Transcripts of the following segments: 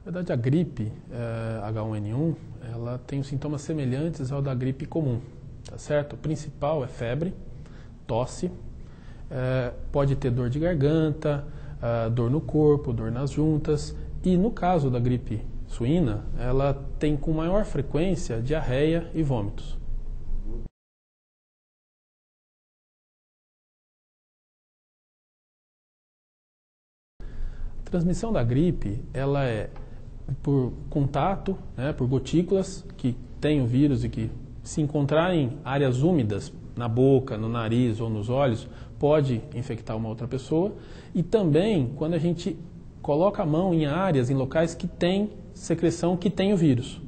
Na verdade, a gripe H1N1, ela tem os sintomas semelhantes ao da gripe comum, tá certo? O principal é febre, tosse, pode ter dor de garganta, dor no corpo, dor nas juntas, e no caso da gripe suína, ela tem com maior frequência diarreia e vômitos. A transmissão da gripe, ela é por contato, por gotículas que têm o vírus e que se encontrarem em áreas úmidas, na boca, no nariz ou nos olhos, pode infectar uma outra pessoa. E também quando a gente coloca a mão em áreas, em locais que tem secreção que tem o vírus.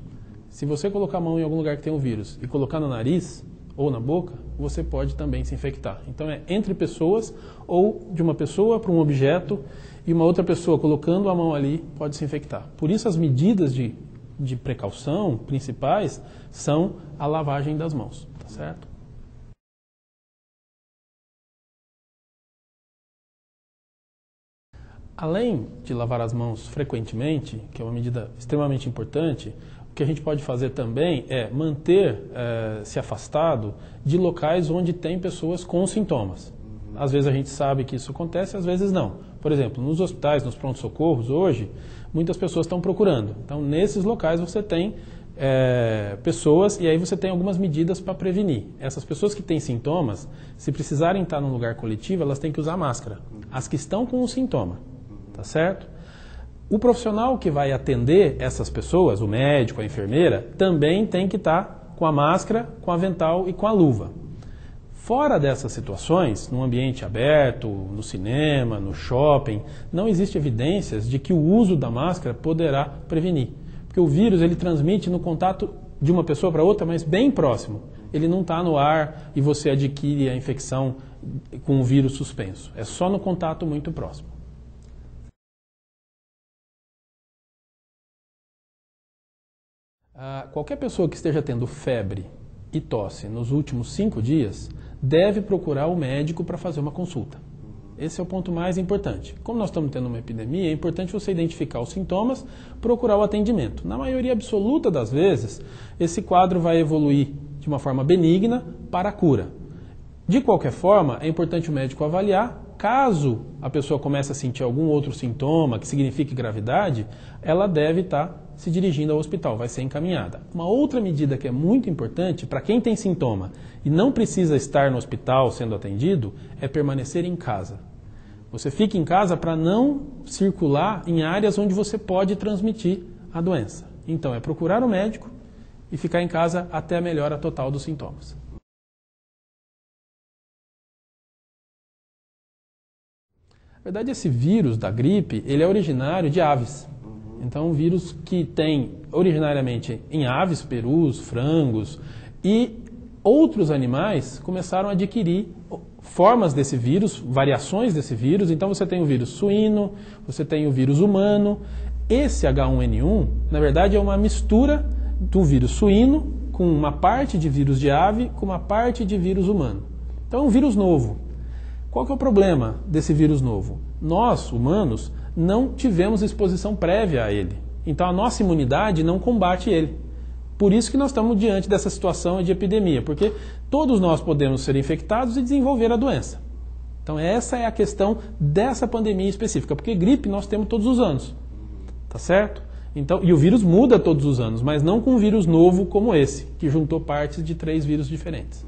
Se você colocar a mão em algum lugar que tem o vírus e colocar no nariz ou na boca, você pode também se infectar. Então é entre pessoas ou de uma pessoa para um objeto e uma outra pessoa colocando a mão ali pode se infectar. Por isso as medidas de precaução principais são a lavagem das mãos, tá certo? Além de lavar as mãos frequentemente, que é uma medida extremamente importante, o que a gente pode fazer também é manter-se afastado de locais onde tem pessoas com sintomas. Às vezes a gente sabe que isso acontece, às vezes não. Por exemplo, nos hospitais, nos pronto-socorros, hoje, muitas pessoas estão procurando. Então, nesses locais você tem pessoas e aí você tem algumas medidas para prevenir. Essas pessoas que têm sintomas, se precisarem estar num lugar coletivo, elas têm que usar máscara. As que estão com o sintoma, tá certo? O profissional que vai atender essas pessoas, o médico, a enfermeira, também tem que estar com a máscara, com o avental e com a luva. Fora dessas situações, num ambiente aberto, no cinema, no shopping, não existe evidências de que o uso da máscara poderá prevenir. Porque o vírus ele transmite no contato de uma pessoa para outra, mas bem próximo. Ele não está no ar e você adquire a infecção com o vírus suspenso. É só no contato muito próximo. Qualquer pessoa que esteja tendo febre e tosse nos últimos 5 dias deve procurar o médico para fazer uma consulta. Esse é o ponto mais importante. Como nós estamos tendo uma epidemia, é importante você identificar os sintomas, procurar o atendimento. Na maioria absoluta das vezes, esse quadro vai evoluir de uma forma benigna para a cura. De qualquer forma, é importante o médico avaliar. Caso a pessoa comece a sentir algum outro sintoma que signifique gravidade, ela deve estar se dirigindo ao hospital, vai ser encaminhada. Uma outra medida que é muito importante para quem tem sintoma e não precisa estar no hospital sendo atendido é permanecer em casa. Você fica em casa para não circular em áreas onde você pode transmitir a doença. Então é procurar o médico e ficar em casa até a melhora total dos sintomas. Na verdade, esse vírus da gripe, ele é originário de aves. Então, um vírus que tem originariamente em aves, perus, frangos e outros animais começaram a adquirir formas desse vírus, variações desse vírus. Então, você tem o vírus suíno, você tem o vírus humano. Esse H1N1, na verdade, é uma mistura do vírus suíno com uma parte de vírus de ave com uma parte de vírus humano. Então, é um vírus novo. Qual que é o problema desse vírus novo? Nós, humanos, não tivemos exposição prévia a ele. Então a nossa imunidade não combate ele. Por isso que nós estamos diante dessa situação de epidemia, porque todos nós podemos ser infectados e desenvolver a doença. Então essa é a questão dessa pandemia específica, porque gripe nós temos todos os anos, tá certo? Então, e o vírus muda todos os anos, mas não com um vírus novo como esse, que juntou partes de 3 vírus diferentes.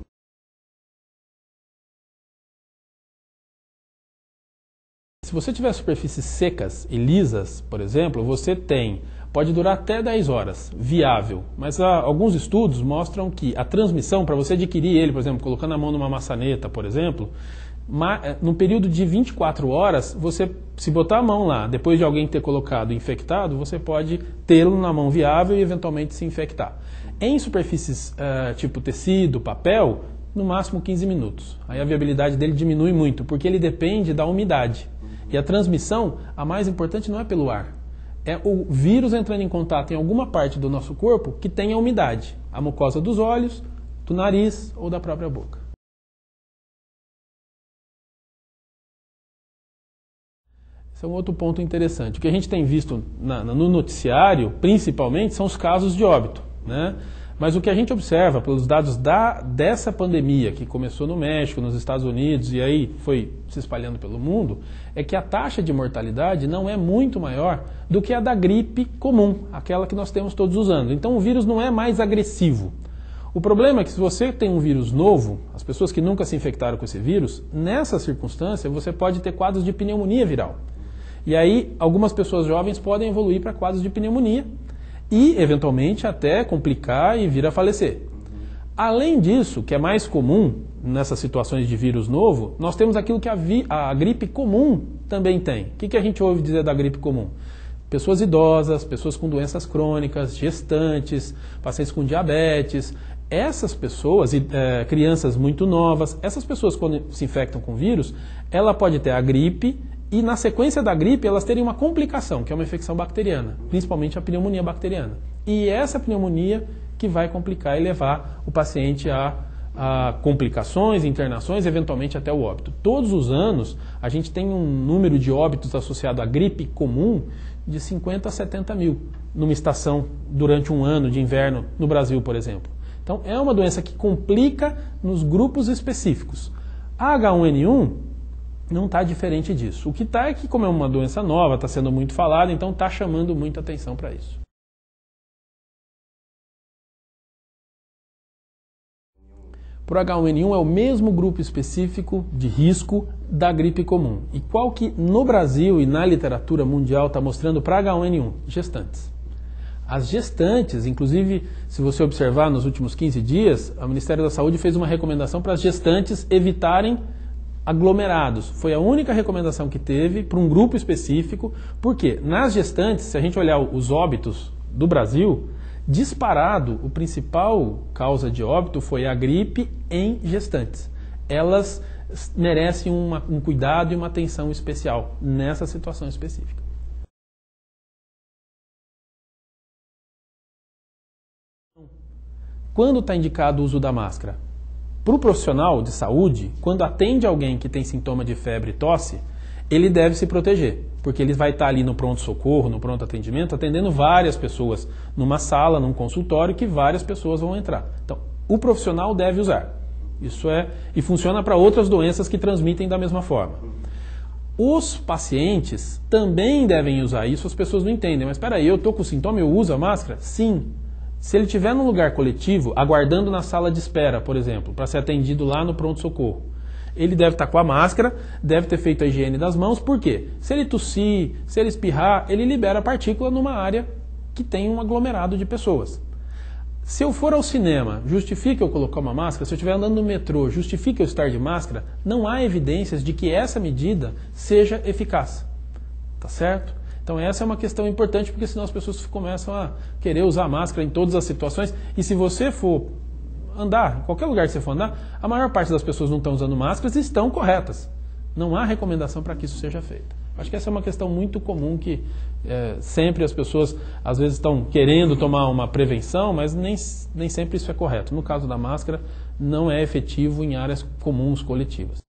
Se você tiver superfícies secas e lisas, por exemplo, pode durar até 10 horas, viável. Mas alguns estudos mostram que a transmissão, para você adquirir ele, por exemplo, colocando a mão numa maçaneta, por exemplo, no período de 24 horas, você, se botar a mão lá, depois de alguém ter colocado infectado, você pode tê-lo na mão viável e eventualmente se infectar. Em superfícies tipo tecido, papel, no máximo 15 minutos. Aí a viabilidade dele diminui muito, porque ele depende da umidade. E a transmissão, a mais importante não é pelo ar. É o vírus entrando em contato em alguma parte do nosso corpo que tenha umidade. A mucosa dos olhos, do nariz ou da própria boca. Esse é um outro ponto interessante. O que a gente tem visto no noticiário, principalmente, são os casos de óbito, né? Mas o que a gente observa pelos dados dessa pandemia, que começou no México, nos Estados Unidos e aí foi se espalhando pelo mundo, é que a taxa de mortalidade não é muito maior do que a da gripe comum, aquela que nós temos todos os anos. Então o vírus não é mais agressivo. O problema é que se você tem um vírus novo, as pessoas que nunca se infectaram com esse vírus, nessa circunstância você pode ter quadros de pneumonia viral. E aí algumas pessoas jovens podem evoluir para quadros de pneumonia e, eventualmente, até complicar e vir a falecer. Além disso, que é mais comum nessas situações de vírus novo, nós temos aquilo que a gripe comum também tem. O que a gente ouve dizer da gripe comum? Pessoas idosas, pessoas com doenças crônicas, gestantes, pacientes com diabetes. Essas pessoas, crianças muito novas, essas pessoas quando se infectam com vírus, ela pode ter a gripe e na sequência da gripe elas terem uma complicação, que é uma infecção bacteriana, principalmente a pneumonia bacteriana. E essa pneumonia que vai complicar e levar o paciente a complicações, internações, eventualmente até o óbito. Todos os anos a gente tem um número de óbitos associado à gripe comum de 50 a 70 mil numa estação durante um ano de inverno no Brasil, por exemplo. Então é uma doença que complica nos grupos específicos. A H1N1 não está diferente disso. O que está é que, como é uma doença nova, está sendo muito falada, então está chamando muita atenção para isso. Por H1N1 é o mesmo grupo específico de risco da gripe comum. E qual que no Brasil e na literatura mundial está mostrando para H1N1? Gestantes. As gestantes, inclusive, se você observar nos últimos 15 dias, o Ministério da Saúde fez uma recomendação para as gestantes evitarem aglomerados. Foi a única recomendação que teve para um grupo específico, porque nas gestantes, se a gente olhar os óbitos do Brasil, disparado, o principal causa de óbito foi a gripe em gestantes. Elas merecem um cuidado e uma atenção especial nessa situação específica. Quando está indicado o uso da máscara? Para o profissional de saúde, quando atende alguém que tem sintoma de febre e tosse, ele deve se proteger, porque ele vai estar ali no pronto-socorro, no pronto-atendimento, atendendo várias pessoas numa sala, num consultório, que várias pessoas vão entrar. Então, o profissional deve usar. Isso e funciona para outras doenças que transmitem da mesma forma. Os pacientes também devem usar isso, as pessoas não entendem. Mas espera aí, eu estou com sintoma, eu uso a máscara? Sim. Se ele estiver num lugar coletivo, aguardando na sala de espera, por exemplo, para ser atendido lá no pronto-socorro, ele deve estar com a máscara, deve ter feito a higiene das mãos, por quê? Se ele tossir, se ele espirrar, ele libera partícula numa área que tem um aglomerado de pessoas. Se eu for ao cinema, justifica eu colocar uma máscara? Se eu estiver andando no metrô, justifica eu estar de máscara? Não há evidências de que essa medida seja eficaz. Tá certo? Então essa é uma questão importante, porque senão as pessoas começam a querer usar máscara em todas as situações. E se você for andar, em qualquer lugar que você for andar, a maior parte das pessoas não estão usando máscaras e estão corretas. Não há recomendação para que isso seja feito. Acho que essa é uma questão muito comum que sempre as pessoas às vezes estão querendo tomar uma prevenção, mas nem sempre isso é correto. No caso da máscara, não é efetivo em áreas comuns, coletivas.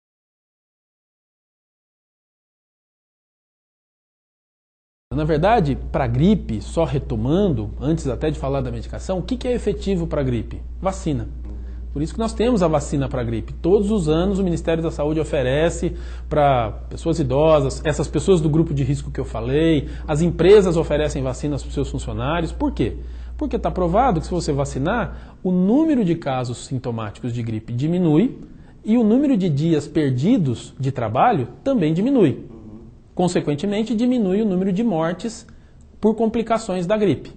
Na verdade, para a gripe, só retomando, antes até de falar da medicação, o que é efetivo para a gripe? Vacina. Por isso que nós temos a vacina para a gripe. Todos os anos o Ministério da Saúde oferece para pessoas idosas, essas pessoas do grupo de risco que eu falei, as empresas oferecem vacinas para os seus funcionários. Por quê? Porque está provado que se você vacinar, o número de casos sintomáticos de gripe diminui e o número de dias perdidos de trabalho também diminui. Consequentemente, diminui o número de mortes por complicações da gripe.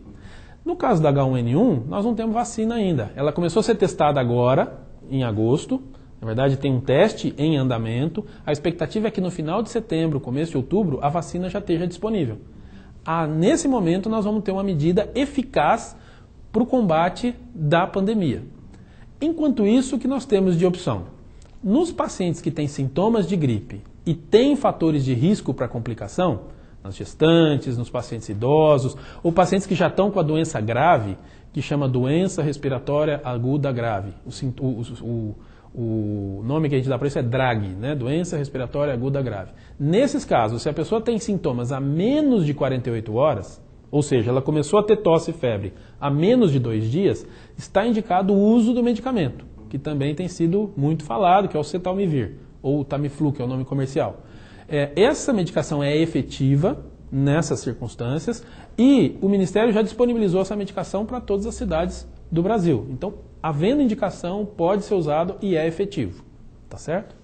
No caso da H1N1, nós não temos vacina ainda. Ela começou a ser testada agora, em agosto. Na verdade, tem um teste em andamento. A expectativa é que no final de setembro, começo de outubro, a vacina já esteja disponível. Nesse momento, nós vamos ter uma medida eficaz para o combate da pandemia. Enquanto isso, o que nós temos de opção? Nos pacientes que têm sintomas de gripe e têm fatores de risco para complicação, nas gestantes, nos pacientes idosos, ou pacientes que já estão com a doença grave, que chama doença respiratória aguda grave. O nome que a gente dá para isso é DRAG, né? Doença respiratória aguda grave. Nesses casos, se a pessoa tem sintomas há menos de 48 horas, ou seja, ela começou a ter tosse e febre há menos de 2 dias, está indicado o uso do medicamento, que também tem sido muito falado, que é o Cetalmivir, ou Tamiflu, que é o nome comercial. Essa medicação é efetiva nessas circunstâncias e o Ministério já disponibilizou essa medicação para todas as cidades do Brasil. Então, havendo indicação, pode ser usado e é efetivo. Tá certo?